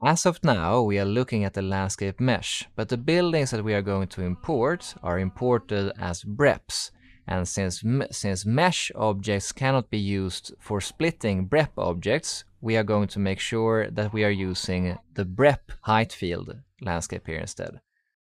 As of now, we are looking at the landscape mesh, but the buildings that we are going to import are imported as breps. And since mesh objects cannot be used for splitting brep objects, we are going to make sure that we are using the brep heightfield landscape here instead.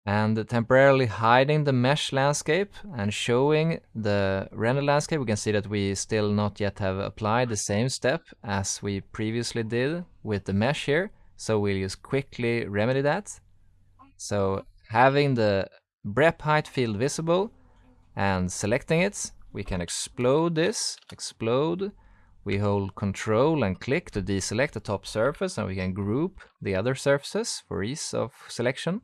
And temporarily hiding the mesh landscape and showing the render landscape, we can see that we still not yet have applied the same step as we previously did with the mesh here. So we'll just quickly remedy that. So having the brep height field visible and selecting it, we can explode this, explode. We hold Control and click to deselect the top surface, and we can group the other surfaces for ease of selection.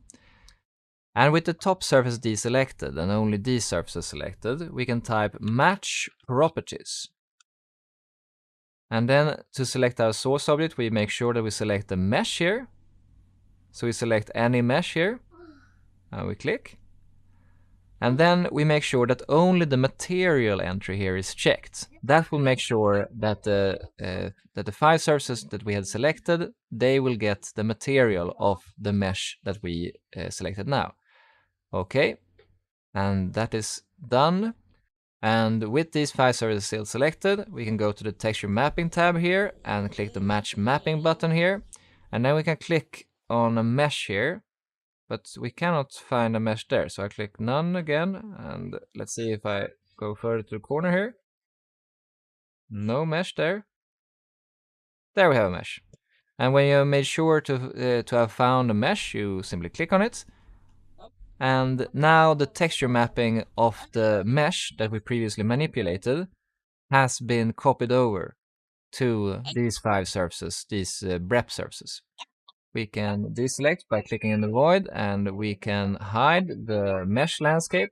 And with the top surface deselected and only these surfaces selected, we can type match properties. And then to select our source object, we make sure that we select the mesh here. So we select any mesh here, and we click. And then we make sure that only the material entry here is checked. That will make sure that the 5 surfaces that we had selected, they will get the material of the mesh that we selected now. Okay, and that is done. And with these 5 surfaces still selected, we can go to the texture mapping tab here and click the match mapping button here. And then we can click on a mesh here, but we cannot find a mesh there. So I click none again, and let's see if I go further to the corner here. No mesh there. There we have a mesh. And when you have made sure to have found a mesh, you simply click on it. And now the texture mapping of the mesh that we previously manipulated has been copied over to these 5 surfaces, these brep surfaces. We can deselect by clicking in the void, and we can hide the mesh landscape.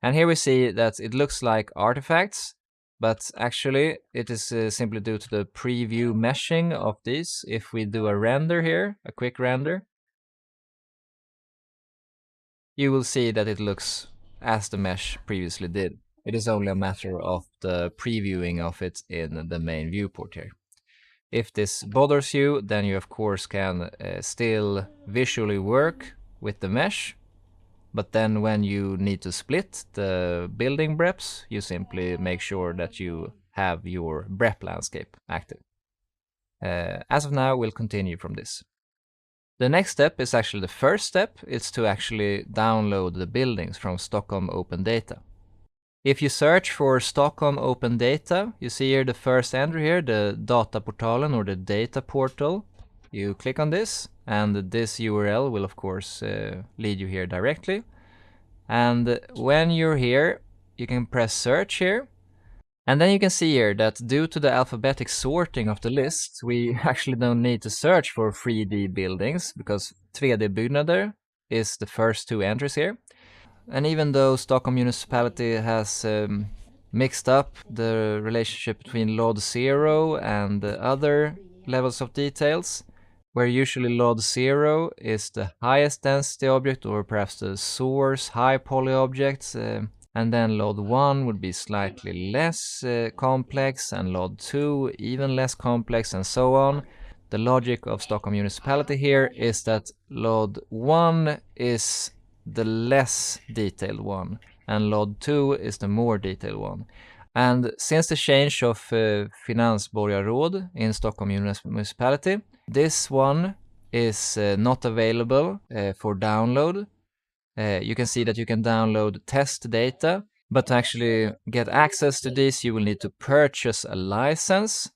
And here we see that it looks like artifacts, but actually it is simply due to the preview meshing of these. If we do a render here, a quick render, you will see that it looks as the mesh previously did. It is only a matter of the previewing of it in the main viewport here. If this bothers you, then you of course can still visually work with the mesh, but then when you need to split the building breps, you simply make sure that you have your brep landscape active. As of now, we'll continue from this. The next step is actually the first step. It's to actually download the buildings from Stockholm Open Data. If you search for Stockholm Open Data, you see here the first entry here, the Dataportalen or the data portal. You click on this, and this URL will of course lead you here directly. And when you're here, you can press search here. And then you can see here that due to the alphabetic sorting of the list, we actually don't need to search for 3D buildings, because 3D byggnader is the first 2 entries here. And even though Stockholm municipality has mixed up the relationship between LOD 0 and other levels of details, where usually LOD 0 is the highest density object, or perhaps the source high poly objects, and then LOD 1 would be slightly less complex, and LOD 2 even less complex, and so on. The logic of Stockholm municipality here is that LOD 1 is the less detailed one, and LOD 2 is the more detailed one. And since the change of finansborgarråd in Stockholm municipality, this one is not available for download. You can see that you can download test data, but to actually get access to this, you will need to purchase a license,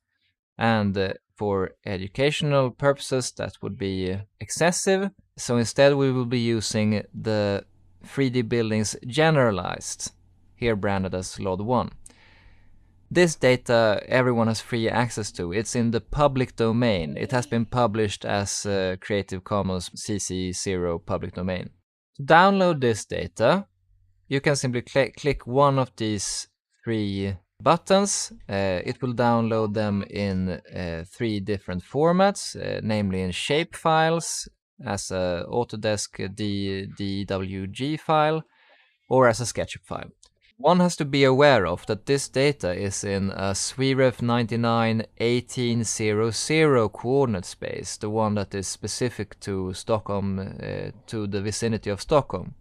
and for educational purposes that would be excessive. So instead we will be using the 3D buildings generalized, here branded as LOD 1. This data everyone has free access to. It's in the public domain. It has been published as Creative Commons CC0 public domain. To download this data, you can simply click one of these 3 buttons. It will download them in 3 different formats, namely in shape files, as a Autodesk DWG file, or as a SketchUp file. One has to be aware of that this data is in a SWIREF 991800 coordinate space, the one that is specific to Stockholm, to the vicinity of Stockholm.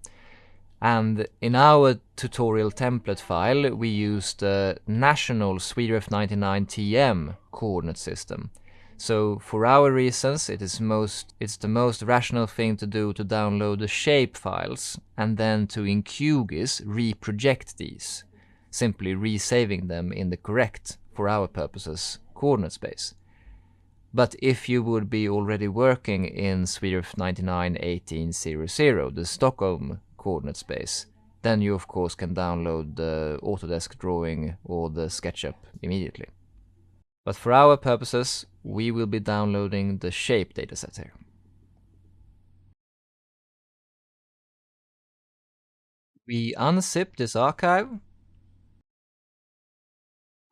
And in our tutorial template file, we use the national SWIREF 99TM coordinate system. So for our reasons, it's the most rational thing to do to download the shape files and then to in QGIS reproject these, simply resaving them in the correct, for our purposes, coordinate space. But if you would be already working in SWIREF 991800, the Stockholm coordinate space, then you of course can download the Autodesk drawing or the SketchUp immediately. But for our purposes, we will be downloading the shape dataset here. We unzip this archive,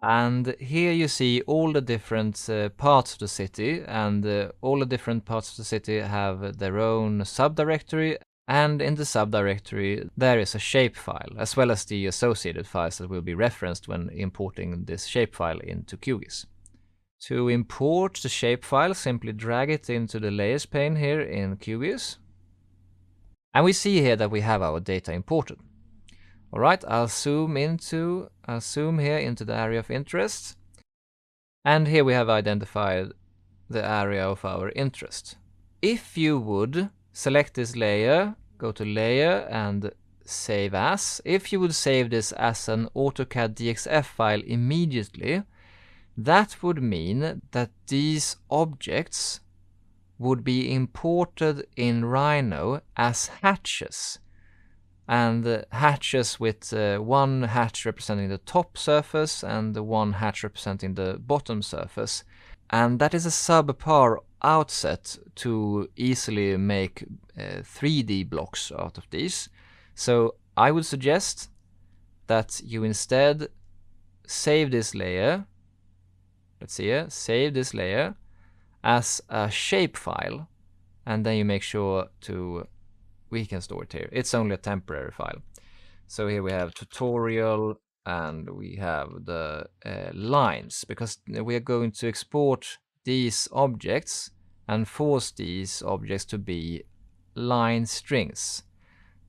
and here you see all the different parts of the city, and all the different parts of the city have their own subdirectory, and in the subdirectory there is a shapefile, as well as the associated files that will be referenced when importing this shapefile into QGIS. To import the shapefile, simply drag it into the layers pane here in QGIS. And we see here that we have our data imported. Alright, I'll zoom here into the area of interest. And here we have identified the area of our interest. If you would select this layer, go to layer and save as. If you would save this as an AutoCAD DXF file immediately, that would mean that these objects would be imported in Rhino as hatches. And hatches with one hatch representing the top surface and one hatch representing the bottom surface. And that is a subpar outset to easily make 3D blocks out of these. So I would suggest that you instead save this layer. Let's see here, save this layer as a shapefile, and then you make sure we can store it here. It's only a temporary file. So here we have tutorial, and we have the lines, because we are going to export these objects and force these objects to be line strings.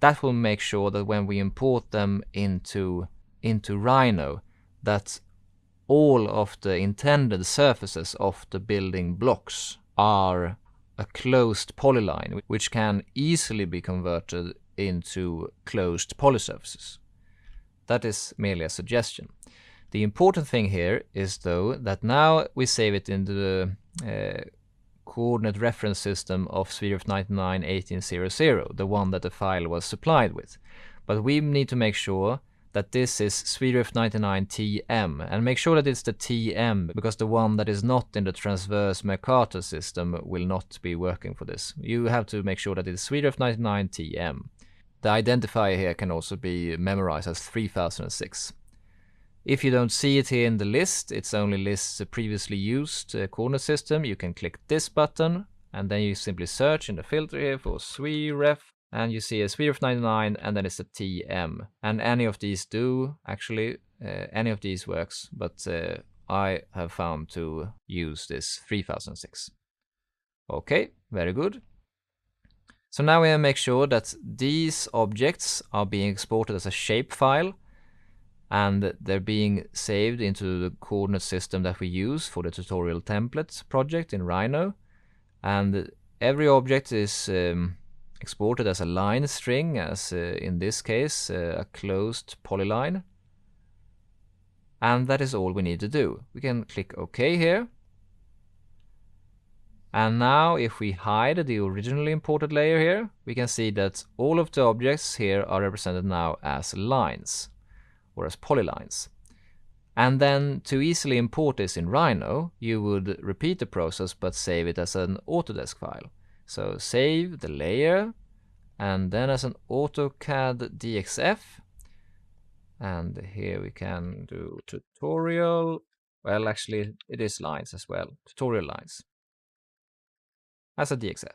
That will make sure that when we import them into Rhino, that all of the intended surfaces of the building blocks are a closed polyline, which can easily be converted into closed polysurfaces. That is merely a suggestion. The important thing here is, though, that now we save it into the coordinate reference system of SWIREF 991800, the one that the file was supplied with. But we need to make sure that this is SWIREF 99TM, and make sure that it's the TM, because the one that is not in the transverse Mercator system will not be working for this. You have to make sure that it's SWIREF 99TM. The identifier here can also be memorized as 3006. If you don't see it here in the list, it's only lists the previously used coordinate system, you can click this button, and then you simply search in the filter here for SWIREF, and you see a SWIREF 99, and then it's a TM. And any of these do, actually, any of these works, but I have found to use this 3006. Okay, very good. So now we make sure that these objects are being exported as a shapefile, and they're being saved into the coordinate system that we use for the tutorial template project in Rhino. And every object is exported as a line string, as in this case a closed polyline. And that is all we need to do. We can click OK here. And now if we hide the originally imported layer here, we can see that all of the objects here are represented now as lines, or as polylines. And then to easily import this in Rhino, you would repeat the process but save it as an Autodesk file. So save the layer, and then as an AutoCAD DXF. And here we can do tutorial. Well, actually, it is lines as well. Tutorial lines. As a DXF.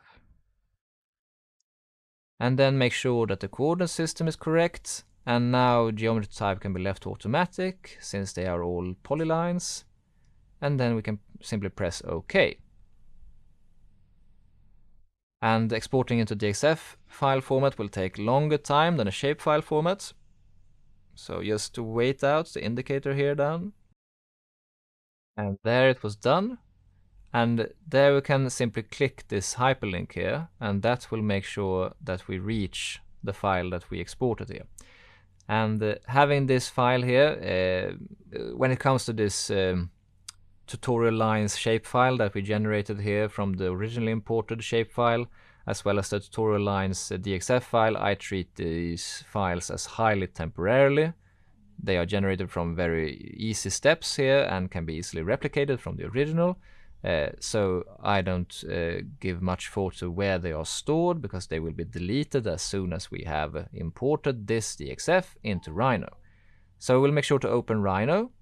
And then make sure that the coordinate system is correct. and now geometry type can be left to automatic since they are all polylines, and then we can simply press OK. And exporting into DXF file format will take longer time than a shapefile format, so just to wait out the indicator here down. And there it was done. And there we can simply click this hyperlink here, and that will make sure that we reach the file that we exported here. And having this file here, when it comes to this tutorial lines shapefile that we generated here from the originally imported shapefile, as well as the tutorial lines DXF file, I treat these files as highly temporarily. They are generated from very easy steps here and can be easily replicated from the original. So I don't give much thought to where they are stored, because they will be deleted as soon as we have imported this DXF into Rhino. So we'll make sure to open Rhino,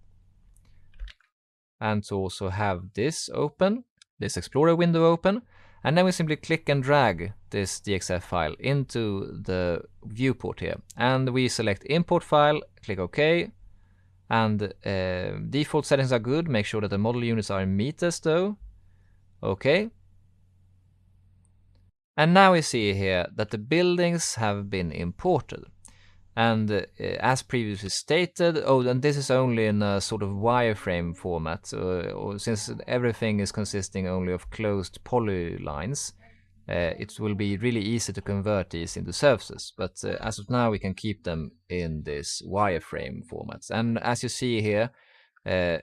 and to also have this open, this Explorer window open, and then we simply click and drag this DXF file into the viewport here. And we select import file, click OK, and default settings are good. Make sure that the model units are in meters though. Okay. And now we see here that the buildings have been imported. And as previously stated, and this is only in a sort of wireframe format, since everything is consisting only of closed polylines, it will be really easy to convert these into surfaces. But as of now, we can keep them in this wireframe formats. And as you see here, the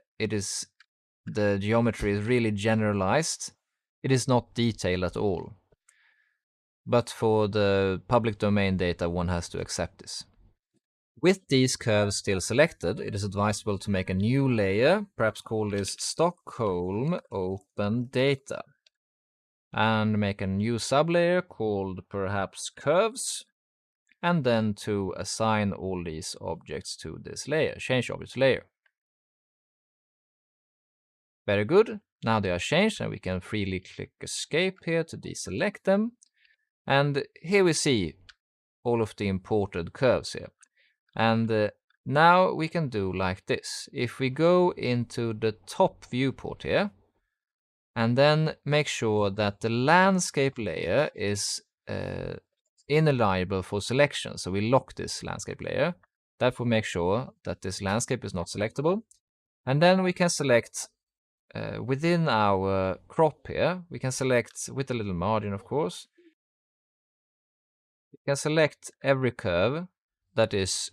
geometry is really generalized. It is not detailed at all. But for the public domain data, one has to accept this. With these curves still selected, it is advisable to make a new layer, perhaps call this Stockholm Open Data, and make a new sublayer called perhaps Curves, and then to assign all these objects to this layer, change objects layer. Very good. Now they are changed, and we can freely click Escape here to deselect them. And here we see all of the imported curves here. And now we can do like this. If we go into the top viewport here, and then make sure that the landscape layer is ineligible for selection. So we lock this landscape layer. That will make sure that this landscape is not selectable. And then we can select within our crop here, we can select with a little margin, of course. We can select every curve that is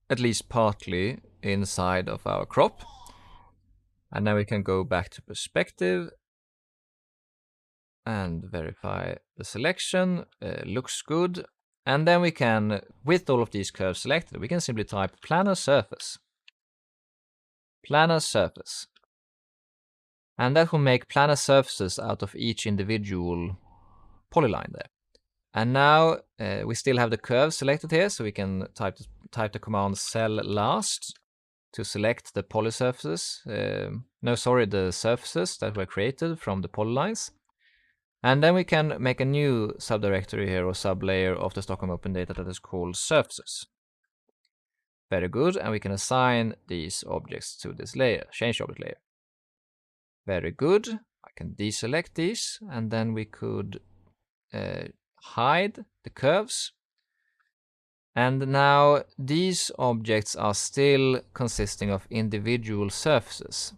at least partly inside of our crop. And then we can go back to perspective and verify the selection. Looks good. And then we can, with all of these curves selected, we can simply type planar surface. Planar surface. And that will make planar surfaces out of each individual polyline there. And now we still have the curve selected here, so we can type the command cell last to select the polysurfaces. The surfaces that were created from the polylines. And then we can make a new subdirectory here or sublayer of the Stockholm Open Data that is called surfaces. Very good, and we can assign these objects to this layer, change object layer. Very good. I can deselect these, and then we could hide the curves. And now these objects are still consisting of individual surfaces.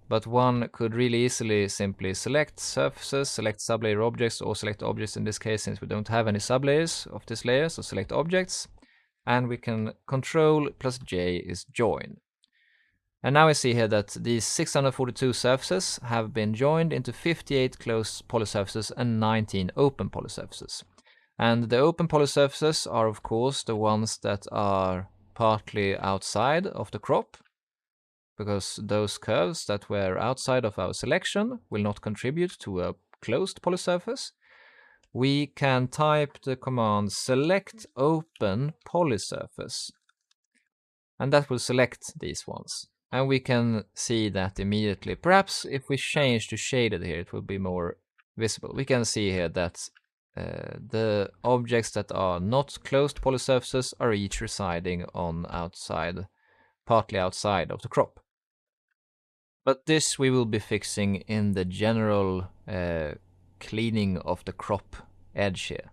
But one could really easily simply select surfaces, select sublayer objects, or select objects in this case, since we don't have any sublayers of this layer, so select objects. And we can Ctrl plus J is join. And now we see here that these 642 surfaces have been joined into 58 closed polysurfaces and 19 open polysurfaces. And the open polysurfaces are of course the ones that are partly outside of the crop, because those curves that were outside of our selection will not contribute to a closed polysurface. We can type the command select open polysurface, and that will select these ones. And we can see that immediately. Perhaps if we change to shaded here, it will be more visible. We can see here that the objects that are not closed polysurfaces are each residing on partly outside of the crop. But this we will be fixing in the general cleaning of the crop edge here.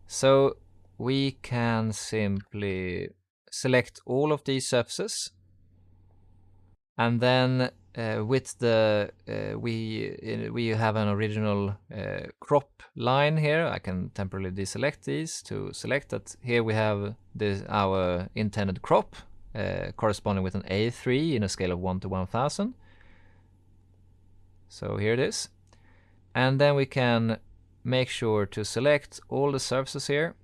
So we can simply select all of these surfaces, and then with the we have an original crop line here. I can temporarily deselect these to select that here we have our intended crop corresponding with an A3 in a scale of 1 to 1000. So here it is. And then we can make sure to select all the surfaces here.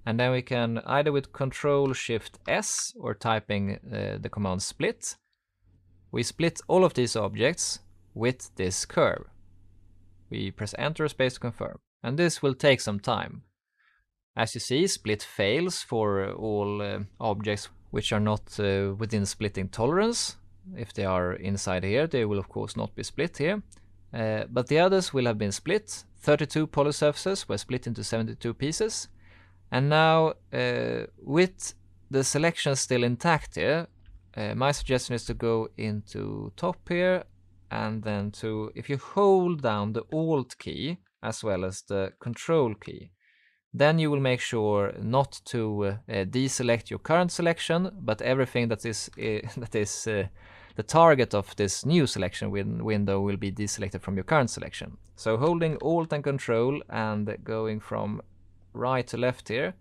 And then we can either with Control-Shift-S or typing the command split, we split all of these objects with this curve. We press Enter or space to confirm. And this will take some time. As you see, split fails for all objects which are not within splitting tolerance. If they are inside here, they will of course not be split here. But the others will have been split. 32 polysurfaces were split into 72 pieces. And now, with the selection still intact here, my suggestion is to go into top here, and then if you hold down the Alt key as well as the Control key, then you will make sure not to deselect your current selection, but everything that is the target of this new selection window will be deselected from your current selection. So holding Alt and Control and going from right to left here,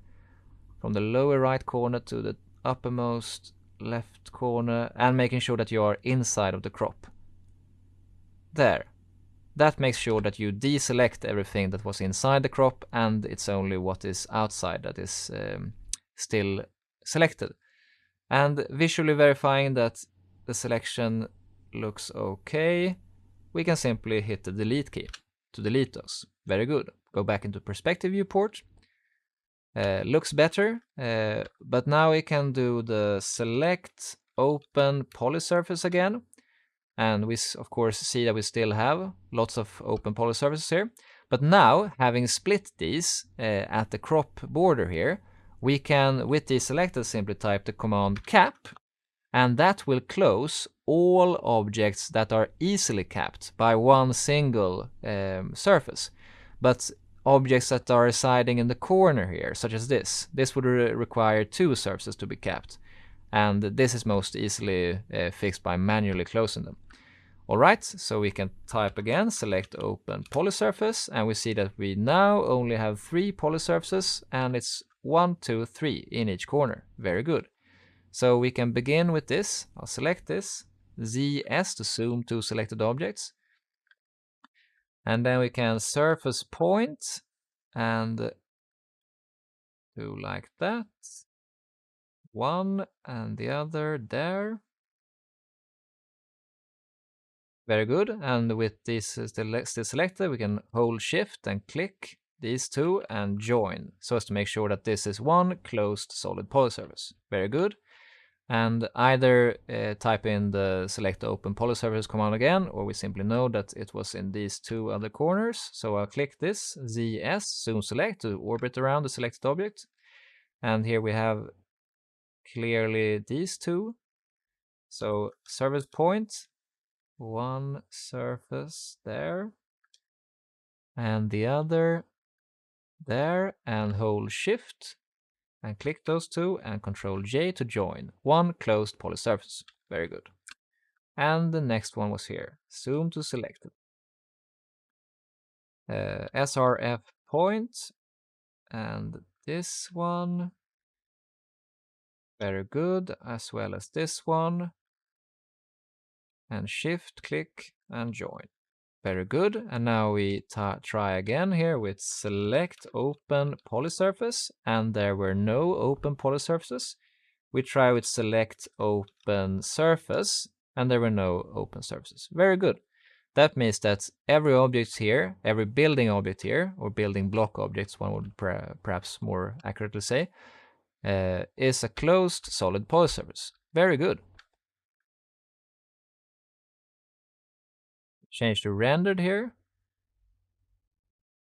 from the lower right corner to the uppermost left corner, and making sure that you are inside of the crop. There. That makes sure that you deselect everything that was inside the crop, and it's only what is outside that is still selected. And visually verifying that the selection looks okay, we can simply hit the delete key to delete those. Very good. Go back into perspective viewport. Looks better, but now we can do the select open polysurface again. And we of course see that we still have lots of open polysurfaces here. But now, having split these at the crop border here, we can, with these selected, simply type the command cap, and that will close all objects that are easily capped by one single surface. But objects that are residing in the corner here, such as this would require two surfaces to be capped. And this is most easily fixed by manually closing them. Alright, so we can type again, select open polysurface, and we see that we now only have 3 polysurfaces, and it's 1, 2, 3 in each corner. Very good. So we can begin with this. I'll select this, ZS to zoom to selected objects. And then we can surface point and do like that. One and the other there. Very good. And with these still selected, we can hold shift and click these two and join, so as to make sure that this is one closed solid polysurface. Very good. And either type in the select open polysurface command again, or we simply know that it was in these two other corners. So I'll click this ZS, zoom select, to orbit around the selected object. And here we have clearly these two. So surface point, one surface there, and the other there, and hold shift and click those two and Control J to join. One closed polysurface. Very good. And the next one was here. Zoom to selected. SRF point, and this one. Very good, as well as this one. And shift, click, and join. Very good. And now we try again here with select open polysurface, and there were no open polysurfaces. We try with select open surface, and there were no open surfaces. Very good. That means that every object here, every building object here, or building block objects, one would perhaps more accurately say, is a closed solid polysurface. Very good. Change to rendered here.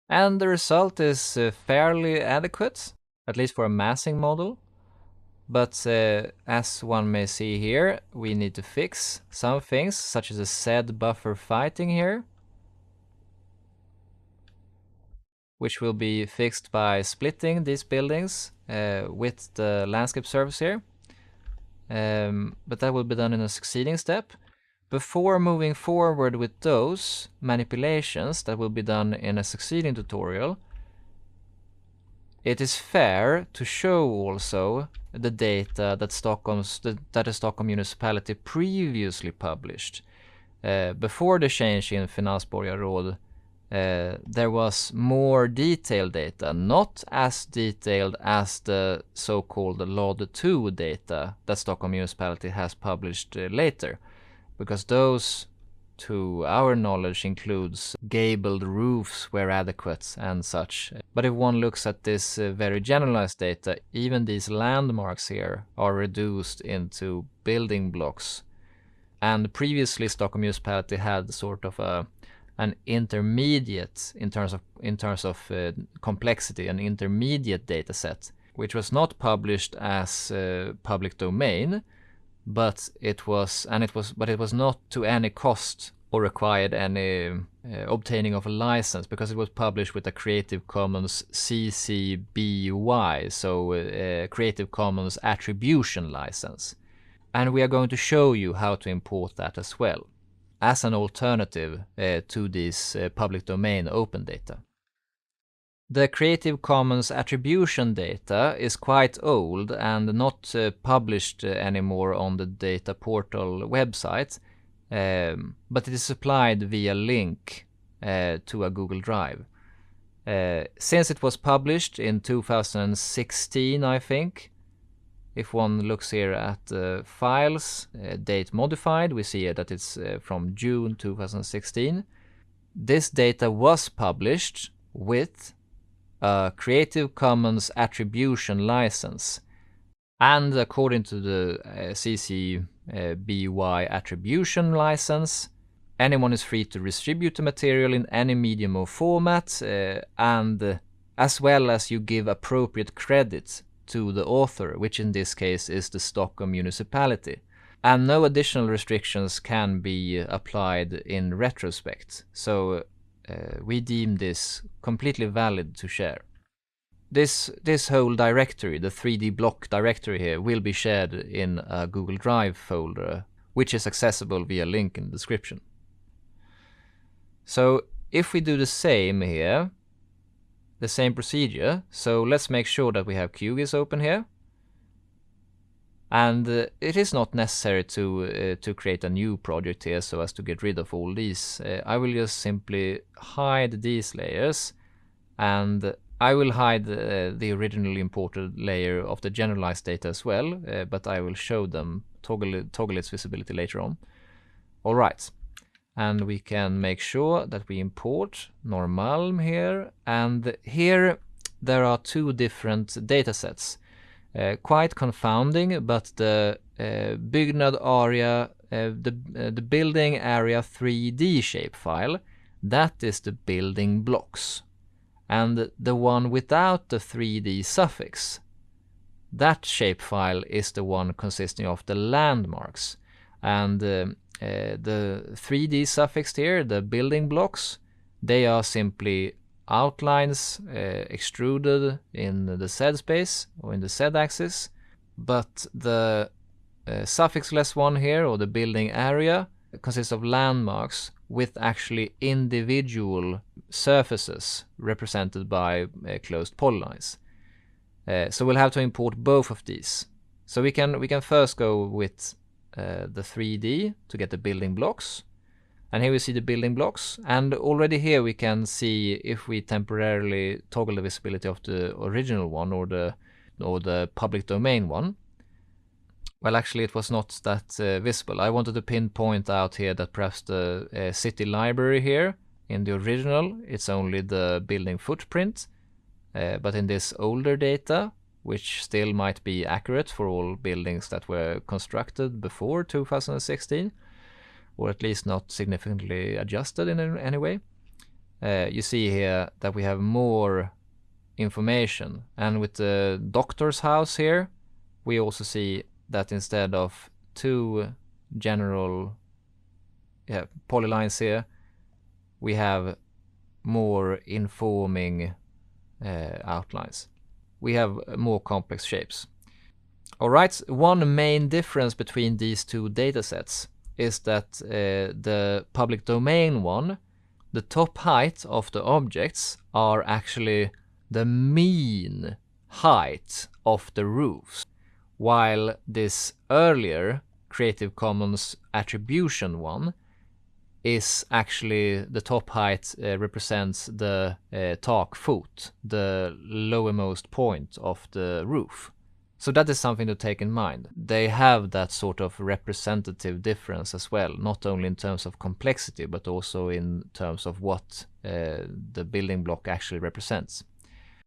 And the result is fairly adequate, at least for a massing model. But as one may see here, we need to fix some things, such as the Z buffer fighting here, which will be fixed by splitting these buildings with the landscape surface here. But that will be done in a succeeding step. Before moving forward with those manipulations that will be done in a succeeding tutorial, it is fair to show also the data that the Stockholm municipality previously published. Before the change in Finansborgarråd, there was more detailed data, not as detailed as the so-called LOD2 data that Stockholm municipality has published later, because those, to our knowledge, includes gabled roofs where adequate and such. But if one looks at this very generalized data, even these landmarks here are reduced into building blocks. And previously Stockholm municipality had sort of an intermediate, in terms of complexity, an intermediate data set, which was not published as public domain, but it was not to any cost or required any obtaining of a license, because it was published with a Creative Commons CC0BY, so Creative Commons Attribution license. And we are going to show you how to import that as well, as an alternative to this public domain open data. The Creative Commons attribution data is quite old and not published anymore on the data portal website, but it is supplied via link to a Google Drive. Since it was published in 2016, I think, if one looks here at files, date modified, we see that it's from June 2016. This data was published with a Creative Commons attribution license. And according to the CCBY attribution license, anyone is free to distribute the material in any medium or format, and as well as you give appropriate credit to the author, which in this case is the Stockholm municipality. And no additional restrictions can be applied in retrospect. So we deem this completely valid to share. This whole directory, the 3D block directory here, will be shared in a Google Drive folder, which is accessible via link in the description. So if we do the same here, the same procedure, so let's make sure that we have QGIS open here. And it is not necessary to create a new project here so as to get rid of all these. I will just simply hide these layers, and I will hide the originally imported layer of the generalized data as well, but I will show them, toggle its visibility later on. All right, and we can make sure that we import Normalm here, and here there are two different data sets. Quite confounding, but the byggnad area, the building area 3D shapefile, that is the building blocks. And the one without the 3D suffix, that shapefile is the one consisting of the landmarks. And the 3D suffix here, the building blocks, they are simply outlines extruded in the Z space or in the Z axis, but the suffixless one here, or the building area, consists of landmarks with actually individual surfaces represented by closed polylines. So we'll have to import both of these. So we can first go with the 3D to get the building blocks. And here we see the building blocks, and already here we can see if we temporarily toggle the visibility of the original one or the public domain one. Well, actually it was not that visible. I wanted to pinpoint out here that perhaps the city library here, in the original, it's only the building footprint, but in this older data, which still might be accurate for all buildings that were constructed before 2016, or at least not significantly adjusted in any way, you see here that we have more information. And with the doctor's house here, we also see that instead of 2 general polylines here, we have more informing outlines. We have more complex shapes. Alright, one main difference between these two datasets is that the public domain one, the top height of the objects are actually the mean height of the roofs, while this earlier Creative Commons attribution one is actually the top height represents the takfot, the lowermost point of the roof. So that is something to take in mind. They have that sort of representative difference as well, not only in terms of complexity, but also in terms of what the building block actually represents.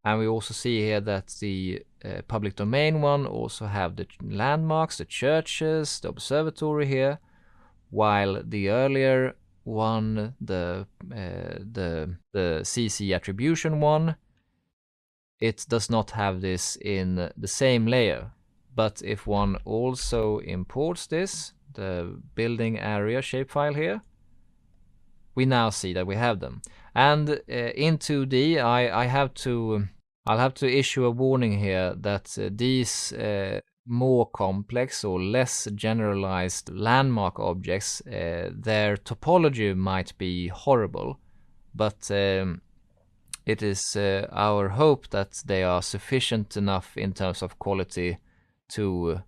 And we also see here that the public domain one also have the landmarks, the churches, the observatory here, while the earlier one, the CC attribution one, it does not have this in the same layer. But if one also imports this, the building area shapefile here, we now see that we have them. And in 2D, I'll have to issue a warning here that these more complex or less generalized landmark objects, their topology might be horrible, but it is our hope that they are sufficient enough in terms of quality to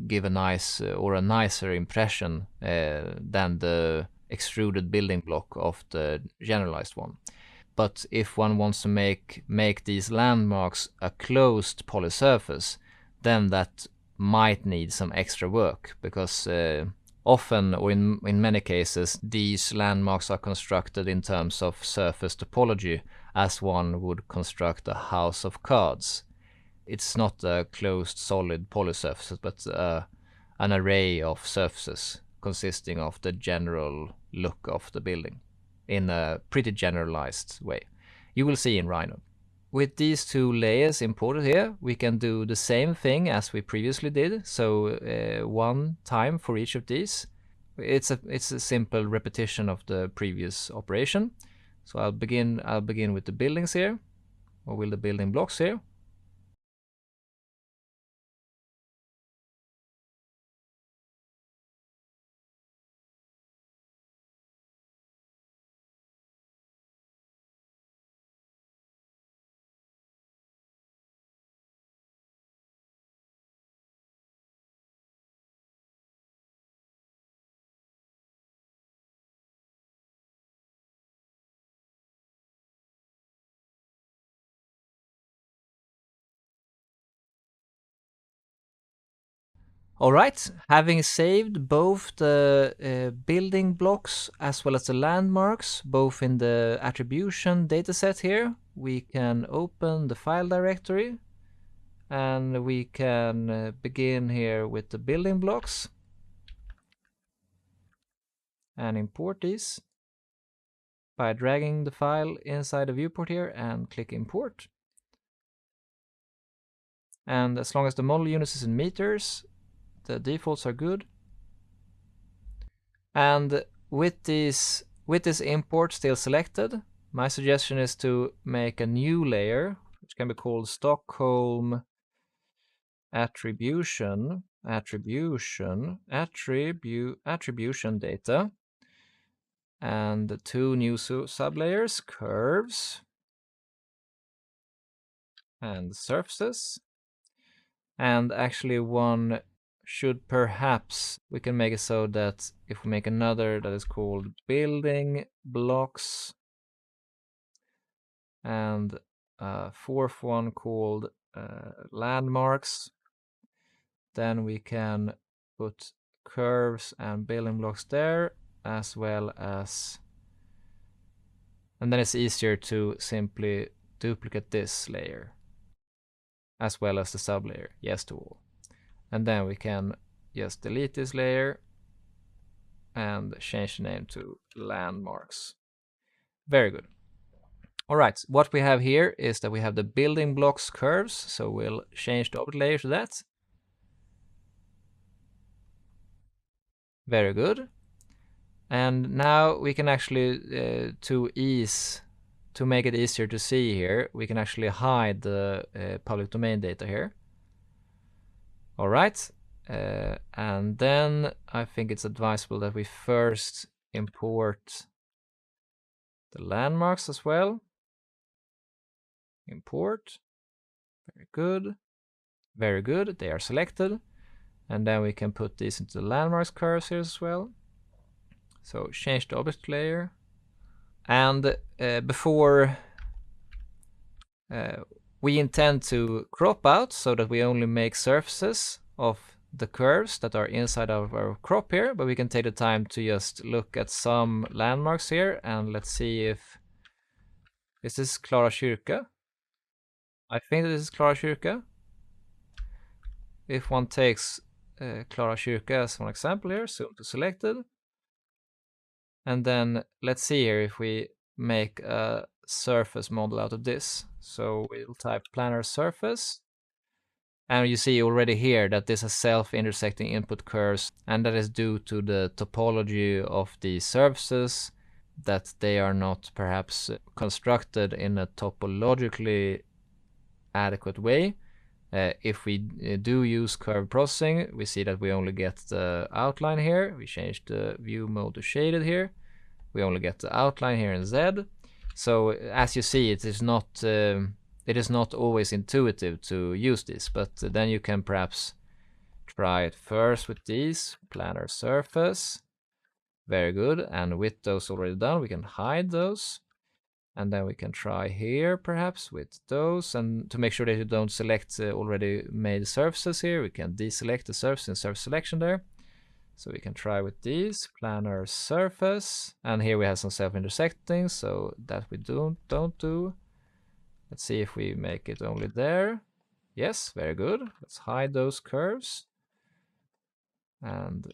give a nice or a nicer impression than the extruded building block of the generalized one. But if one wants to make these landmarks a closed polysurface, then that might need some extra work, because often, or in many cases, these landmarks are constructed in terms of surface topology as one would construct a house of cards. It's not a closed solid polysurface, but an array of surfaces consisting of the general look of the building in a pretty generalized way. You will see in Rhino. With these two layers imported here, we can do the same thing as we previously did. So one time for each of these. It's a simple repetition of the previous operation. So I'll begin with the buildings here, or with the building blocks here. Alright, having saved both the building blocks as well as the landmarks, both in the attribution dataset here, we can open the file directory and we can begin here with the building blocks and import these by dragging the file inside the viewport here and click import. And as long as the model unit is in meters, the defaults are good. And with this import still selected, my suggestion is to make a new layer, which can be called Stockholm Attribution Data, and 2 new sublayers, curves and surfaces. And actually one should perhaps, we can make it so that if we make another that is called building blocks, and a 4th one called landmarks, then we can put curves and building blocks there, as well as, and then it's easier to simply duplicate this layer as well as the sublayer, yes to all. And then we can just delete this layer and change the name to landmarks. Very good. All right, what we have here is that we have the building blocks curves, so we'll change the object layer to that. Very good. And now we can actually, to make it easier to see here, we can actually hide the public domain data here. All right, and then I think it's advisable that we first import the landmarks as well. Import. Very good. Very good. They are selected. And then we can put these into the landmarks curves here as well. So change the object layer. And before we intend to crop out so that we only make surfaces of the curves that are inside of our crop here, but we can take the time to just look at some landmarks here, and let's see if this is Klara Kyrka. I think this is Klara Kyrka. If one takes Klara Kyrka as one example here, zoom to selected, and then let's see here if we make a surface model out of this. So we'll type planar surface, and you see already here that this has self-intersecting input curves, and that is due to the topology of the surfaces, that they are not perhaps constructed in a topologically adequate way. If we do use curve processing, we see that we only get the outline here. We change the view mode to shaded here. We only get the outline here in Z. So as you see, it is not always intuitive to use this, but then you can perhaps try it first with these planar surface. Very good. And with those already done, we can hide those. And then we can try here perhaps with those, and to make sure that you don't select already made surfaces here, we can deselect the surface in surface selection there. So we can try with these planar surface, and here we have some self-intersecting, so that we don't do. Let's see if we make it only there. Yes, very good. Let's hide those curves. And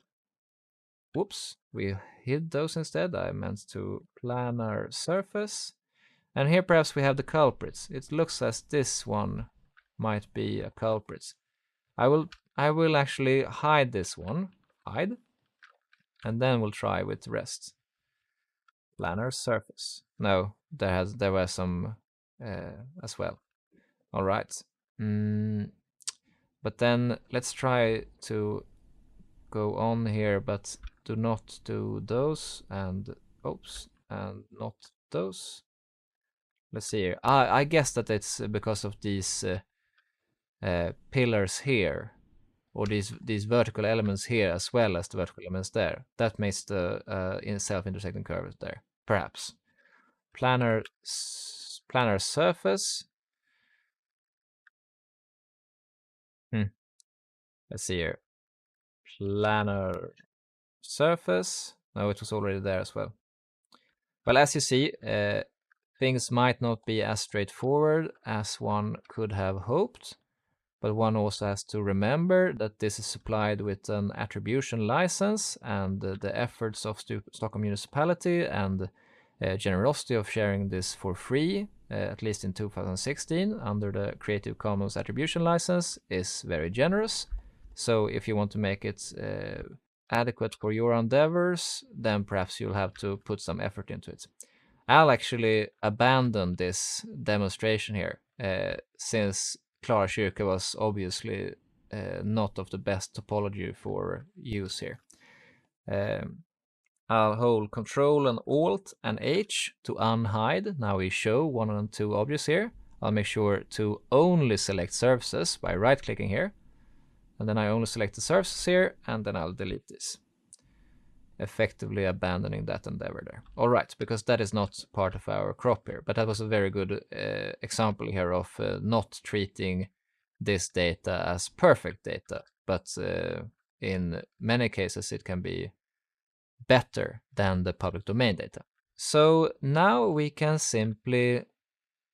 whoops, we hid those instead. I meant to planar surface. And here perhaps we have the culprits. It looks as this one might be a culprit. I will actually hide this one. Hide. And then we'll try with the rest. Planar surface. No, there were some as well. All right. But then let's try to go on here, but do not do those, and oops, and not those. Let's see here. I guess that it's because of these pillars here, or these vertical elements here as well as the vertical elements there. That makes the self-intersecting curve there, perhaps. Planar surface. Let's see here. Planar surface. No, it was already there as well. Well, as you see, things might not be as straightforward as one could have hoped, but one also has to remember that this is supplied with an attribution license, and the efforts of Stockholm municipality and generosity of sharing this for free, at least in 2016, under the Creative Commons attribution license, is very generous. So if you want to make it adequate for your endeavors, then perhaps you'll have to put some effort into it. I'll actually abandon this demonstration here, since Klara Kyrka was obviously not of the best topology for use here. I'll hold Control and Alt and H to unhide. Now we show one and two objects here. I'll make sure to only select surfaces by right-clicking here. And then I only select the surfaces here, and then I'll delete this, effectively abandoning that endeavor there. All right, because that is not part of our crop here, but that was a very good example here of not treating this data as perfect data, but in many cases it can be better than the public domain data. So now we can simply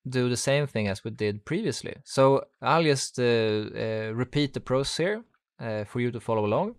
do the same thing as we did previously. So I'll just repeat the process here for you to follow along.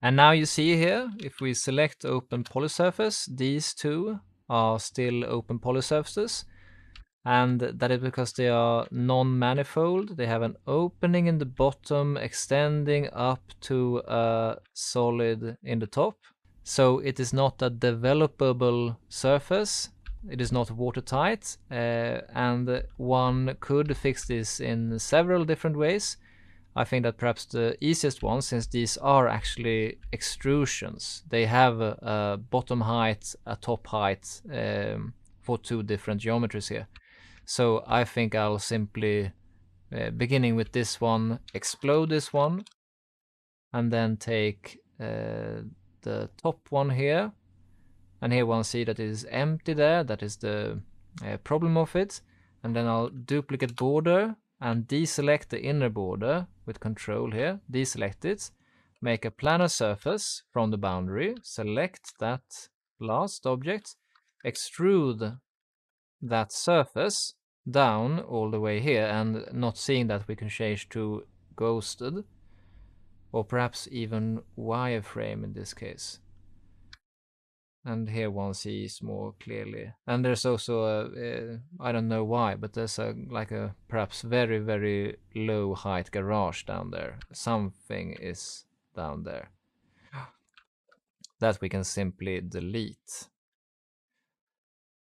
And now you see here, if we select open polysurface, these two are still open polysurfaces. And that is because they are non-manifold. They have an opening in the bottom extending up to a solid in the top. So it is not a developable surface. It is not watertight. And one could fix this in several different ways. I think that perhaps the easiest one, since these are actually extrusions, they have a bottom height, a top height for two different geometries here. So I think I'll simply, beginning with this one, explode this one, and then take the top one here. And here one see that it is empty there, that is the problem of it. And then I'll duplicate border and deselect the inner border with control here, deselect it, make a planar surface from the boundary, select that last object, extrude that surface down all the way here, and not seeing that we can change to ghosted, or perhaps even wireframe in this case. And here one sees more clearly. And there's also a, I don't know why, but there's a like a perhaps very, very low height garage down there. Something is down there that we can simply delete.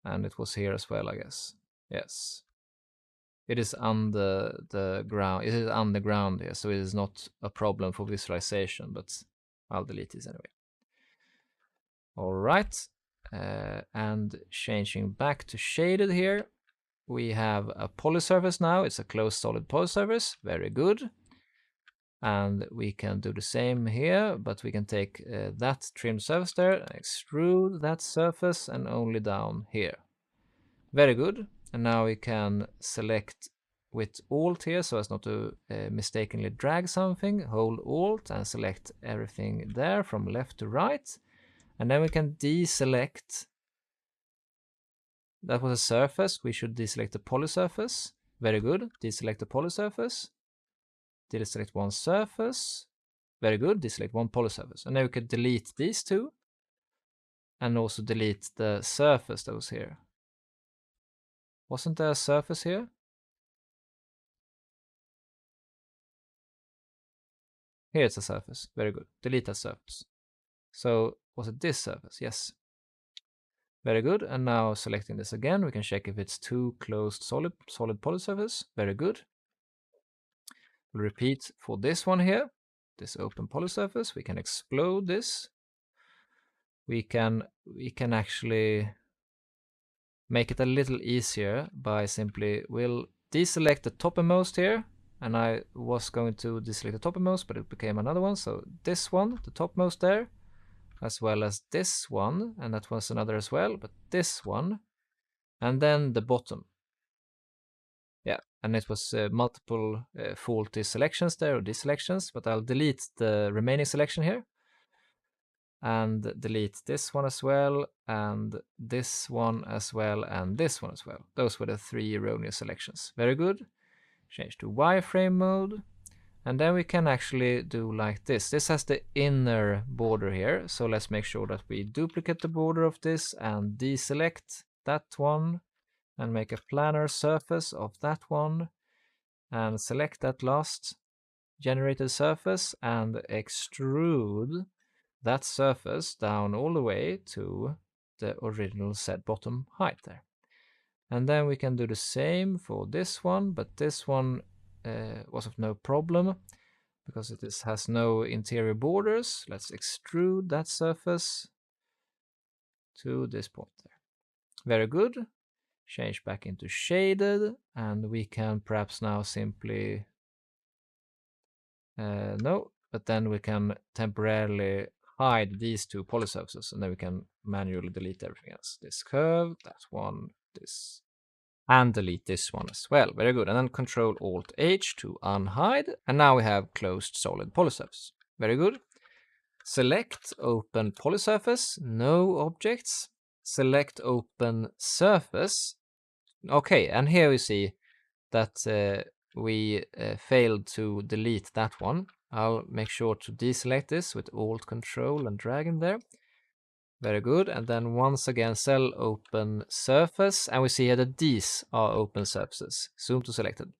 And it was here as well, I guess. Yes. It is under the ground. It is underground here, so it is not a problem for visualization, but I'll delete this anyway. All right. And changing back to shaded here, we have a polysurface now. It's a closed solid polysurface. Very good. And we can do the same here, but we can take that trimmed surface there, extrude that surface, and only down here. Very good. And now we can select with Alt here, so as not to mistakenly drag something. Hold Alt and select everything there from left to right. And then we can deselect. That was a surface. We should deselect the polysurface. Very good. Deselect the polysurface. Deselect one surface. Very good. Deselect one polysurface. And then we could delete these two. And also delete the surface that was here. Wasn't there a surface here? Here it's a surface. Very good. Delete that surface. So was it this surface? Yes. Very good. And now selecting this again, we can check if it's two closed solid polysurface. Very good. We'll repeat for this one here, this open polysurface. We can explode this. We can actually make it a little easier by simply, we'll deselect the toppermost here. And I was going to deselect the toppermost, but it became another one. So this one, the topmost there, as well as this one, and that was another as well, but this one, and then the bottom. Yeah, and it was multiple faulty selections there, or deselections, but I'll delete the remaining selection here, and delete this one as well, and this one as well, and this one as well. Those were the three erroneous selections. Very good. Change to wireframe mode. And then we can actually do like this. This has the inner border here. So let's make sure that we duplicate the border of this and deselect that one and make a planar surface of that one and select that last generated surface and extrude that surface down all the way to the original set bottom height there. And then we can do the same for this one, but this one was of no problem because it has no interior borders. Let's extrude that surface to this point there. Very good. Change back into shaded, and we can perhaps now simply no, but then we can temporarily hide these two polysurfaces, and then we can manually delete everything else. This curve, that one, this, and delete this one as well. Very good. And then Control Alt H to unhide. And now we have closed solid polysurface. Very good. Select open polysurface, no objects. Select open surface. Okay, and here we see that we failed to delete that one. I'll make sure to deselect this with Alt Control and drag in there. Very good. And then once again, cell open surface. And we see here that these are open surfaces. Zoom to selected.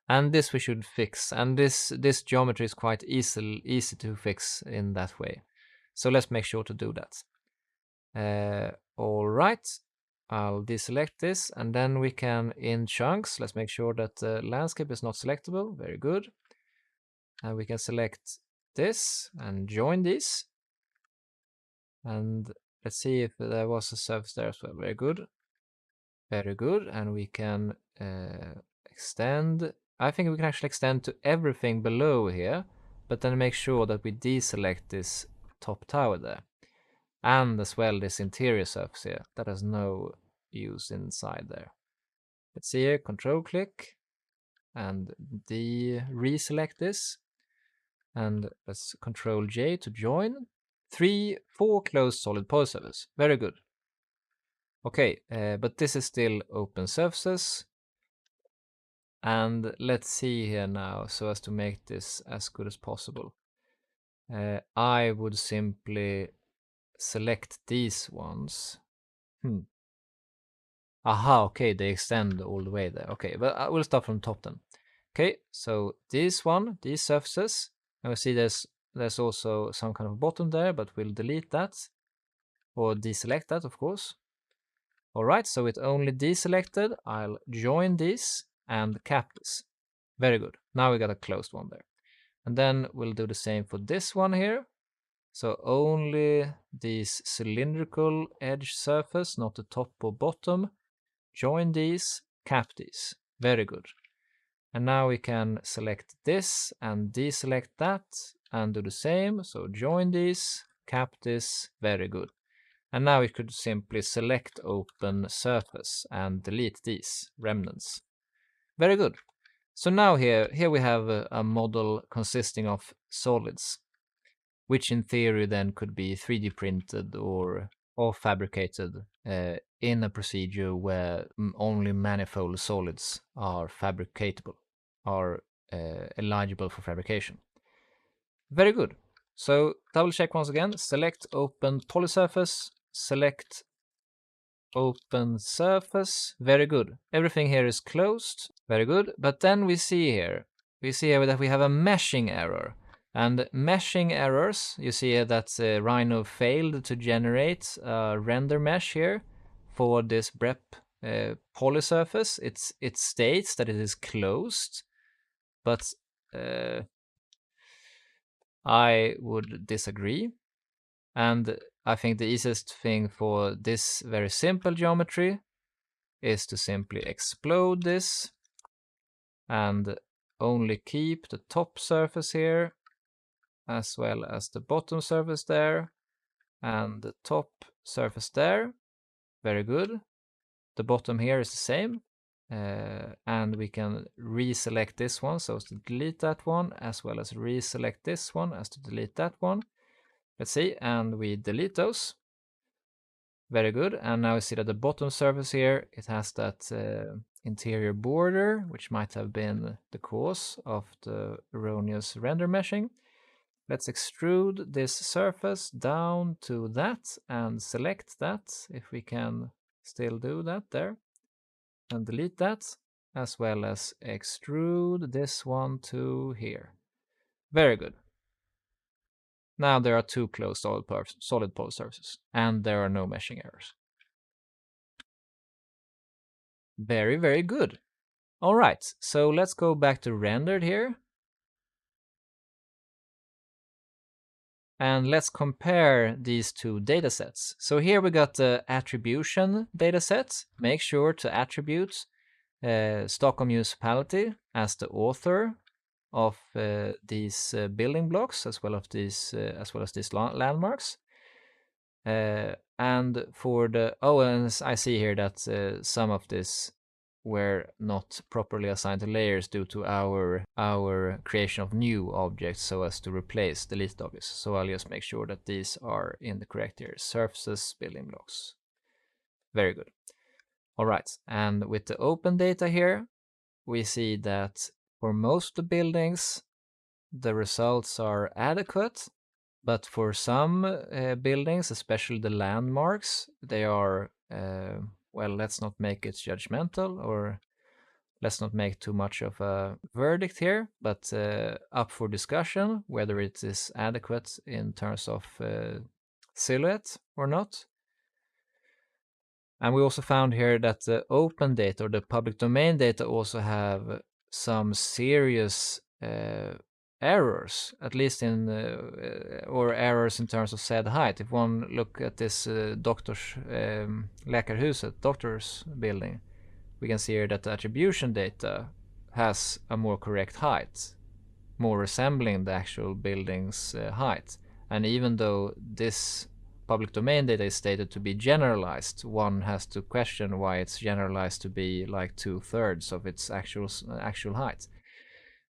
And this we should fix. And this geometry is quite easy to fix in that way. So let's make sure to do that. All right. I'll deselect this, and then we can, in chunks, let's make sure that the landscape is not selectable. Very good. And we can select this and join these. And let's see if there was a surface there as well. Very good. Very good. And we can extend. I think we can actually extend to everything below here, but then make sure that we deselect this top tower there. And as well this interior surface here that has no use inside there. Let's see here, control click and reselect this, and let's control J to join. 4 closed solid polysurfaces. Very good. Okay, but this is still open surfaces, and let's see here now, so as to make this as good as possible. I would simply select these ones. Aha, okay, they extend all the way there. Okay, but I will start from top then. Okay, so these surfaces, and we see there's also some kind of bottom there, but we'll delete that, or deselect that, of course. All right, so it only deselected. I'll join these and cap this. Very good. Now we got a closed one there. And then we'll do the same for this one here. So only these cylindrical edge surface, not the top or bottom. Join these, cap these. Very good. And now we can select this and deselect that and do the same. So join these, cap this. Very good. And now we could simply select open surface and delete these remnants. Very good. So now here we have a model consisting of solids, which in theory then could be 3D printed or fabricated in a procedure where only manifold solids are fabricatable, are eligible for fabrication. Very good. So double check once again, select open polysurface, select open surface. Very good. Everything here is closed. Very good. But then we see here that we have a meshing error. And meshing errors, you see here that Rhino failed to generate a render mesh here for this brep polysurface. It states that it is closed, but I would disagree. And I think the easiest thing for this very simple geometry is to simply explode this and only keep the top surface here as well as the bottom surface there and the top surface there. Very good. The bottom here is the same. And we can reselect this one so as to delete that one, as well as reselect this one as to delete that one. Let's see, and we delete those. Very good. And now we see that the bottom surface here, it has that interior border, which might have been the cause of the erroneous render meshing. Let's extrude this surface down to that and select that, if we can still do that there. And delete that, as well as extrude this one to here. Very good. Now there are 2 closed solid polysurfaces, and there are no meshing errors. Very, very good. All right, so let's go back to rendered here. And let's compare these 2 datasets. So here we got the attribution dataset. Make sure to attribute Stockholm municipality as the author of these building blocks, as well as these landmarks. And for the and I see here that some of this were not properly assigned to layers due to our creation of new objects so as to replace deleted objects. So I'll just make sure that these are in the correct here. Surfaces, building blocks. Very good. All right, and with the open data here, we see that for most of the buildings, the results are adequate, but for some buildings, especially the landmarks, they are, well, let's not make it judgmental, or let's not make too much of a verdict here, but up for discussion whether it is adequate in terms of silhouette or not. And we also found here that the open data or the public domain data also have some serious errors, at least in or errors in terms of said height. If one look at this Läkarhuset, doctor's building, we can see here that the attribution data has a more correct height, more resembling the actual building's height. And even though this public domain data is stated to be generalized, one has to question why it's generalized to be like 2/3 of its actual height.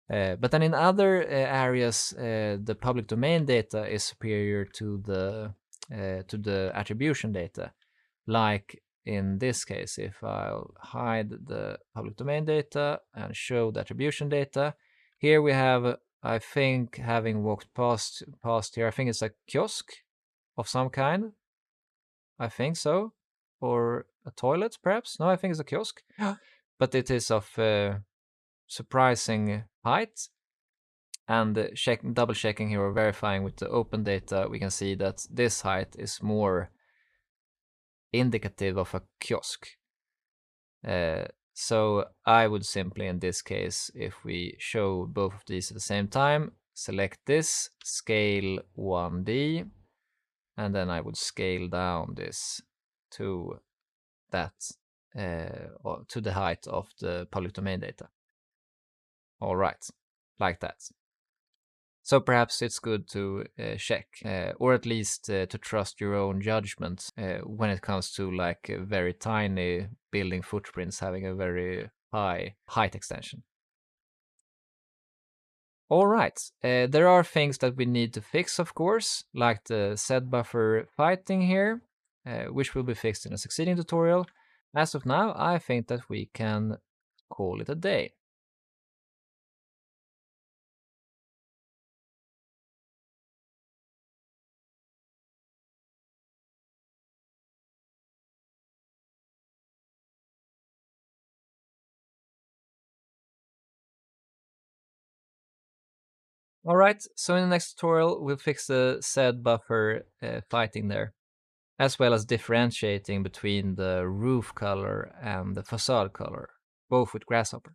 But then in other areas, the public domain data is superior to the attribution data. Like in this case, if I'll hide the public domain data and show the attribution data, here we have, I think, having walked past here, I think it's a kiosk of some kind. I think so. Or a toilet, perhaps? No, I think it's a kiosk. But it is of surprising height. And double checking here or verifying with the open data, we can see that this height is more indicative of a kiosk. So I would simply, in this case, if we show both of these at the same time, select this, scale 1D, and then I would scale down this to that, or to the height of the public domain data. All right, like that. So perhaps it's good to check, or at least to trust your own judgment when it comes to like very tiny building footprints having a very high height extension. All right, there are things that we need to fix, of course, like the Z buffer fighting here, which will be fixed in a succeeding tutorial. As of now, I think that we can call it a day. All right, so in the next tutorial, we'll fix the Z buffer fighting there, as well as differentiating between the roof color and the facade color, both with Grasshopper.